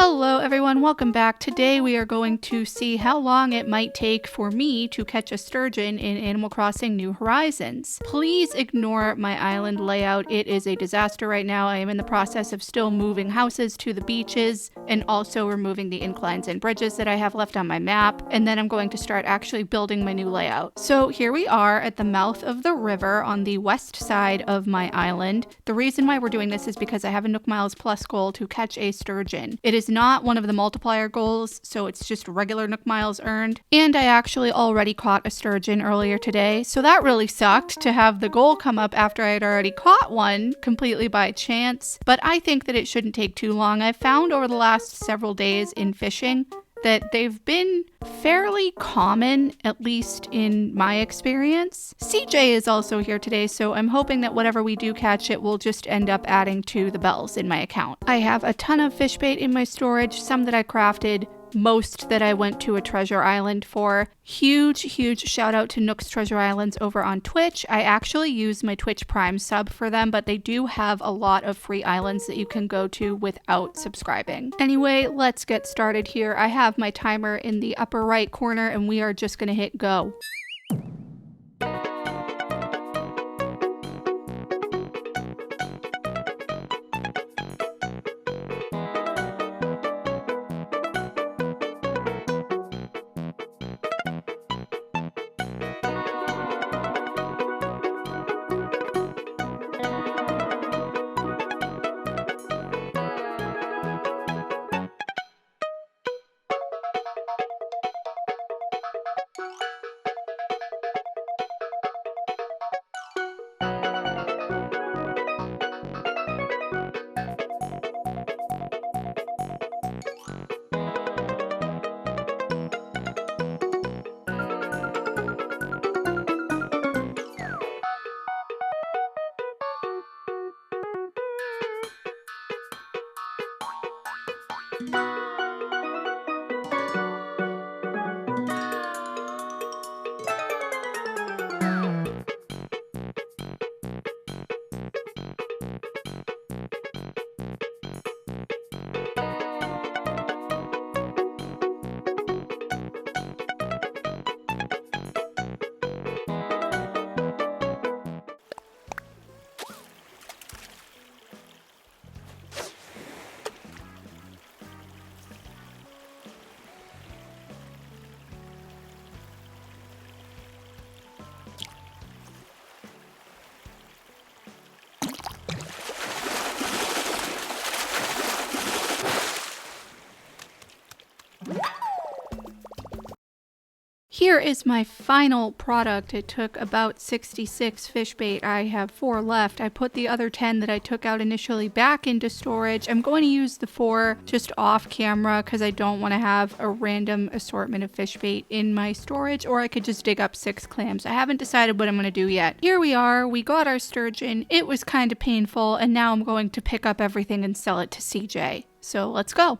Hello everyone, welcome back. Today we are going to see how long it might take for me to catch a sturgeon in Animal Crossing New Horizons. Please ignore my island layout. It is a disaster right now. I am in the process of still moving houses to the beaches and also removing the inclines and bridges that I have left on my map. And then I'm going to start actually building my new layout. So here we are at the mouth of the river on the west side of my island. The reason why we're doing this is because I have a Nook Miles Plus goal to catch a sturgeon. It is not one of the multiplier goals, so it's just regular Nook Miles earned. And I actually already caught a sturgeon earlier today, so that really sucked to have the goal come up after I had already caught one completely by chance. But I think that it shouldn't take too long. I've found over the last several days in fishing that they've been fairly common, at least in my experience. CJ is also here today, so I'm hoping that whatever we do catch, it will just end up adding to the bells in my account. I have a ton of fish bait in my storage, some that I crafted, most that I went to a treasure island for. Huge shout out to Nook's Treasure Islands over on Twitch. I actually use my Twitch Prime sub for them, but they do have a lot of free islands that you can go to without subscribing. Anyway, let's get started here. I have my timer in the upper right corner and we are just gonna hit go. Here is my final product. It took about 66 fish bait. I have 4 left. I put the other 10 that I took out initially back into storage. I'm going to use the 4 just off camera because I don't want to have a random assortment of fish bait in my storage, or I could just dig up 6 clams. I haven't decided what I'm going to do yet. Here we are. We got our sturgeon. It was kind of painful, and now I'm going to pick up everything and sell it to CJ. So let's go.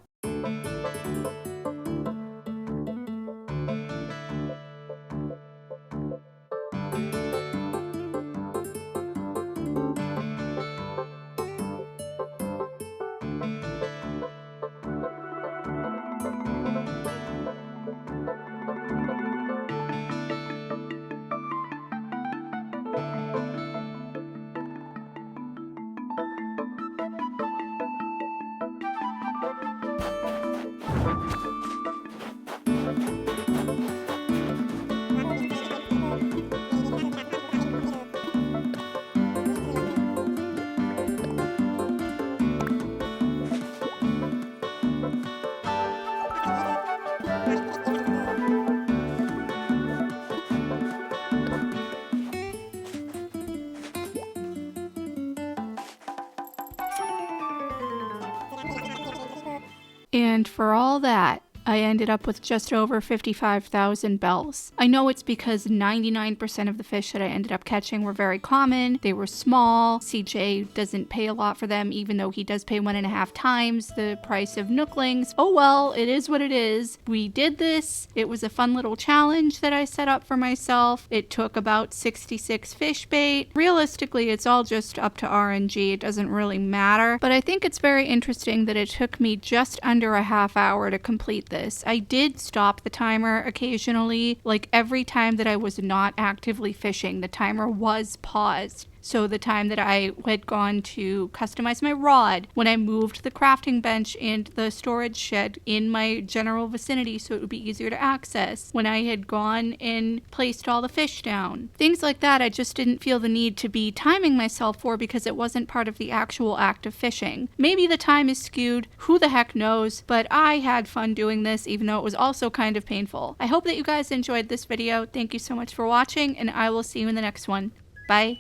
And for all that, I ended up with just over 55,000 bells. I know it's because 99% of the fish that I ended up catching were very common. They were small. CJ doesn't pay a lot for them, even though he does pay 1.5 times the price of nooklings. Oh well, it is what it is. We did this. It was a fun little challenge that I set up for myself. It took about 66 fish bait. Realistically, it's all just up to RNG. It doesn't really matter. But I think it's very interesting that it took me just under a half hour to complete this. I did stop the timer occasionally. Like every time that I was not actively fishing, the timer was paused. So the time that I had gone to customize my rod, when I moved the crafting bench and the storage shed in my general vicinity so it would be easier to access, when I had gone and placed all the fish down. Things like that I just didn't feel the need to be timing myself for because it wasn't part of the actual act of fishing. Maybe the time is skewed, who the heck knows, but I had fun doing this even though it was also kind of painful. I hope that you guys enjoyed this video. Thank you so much for watching, and I will see you in the next one. Bye.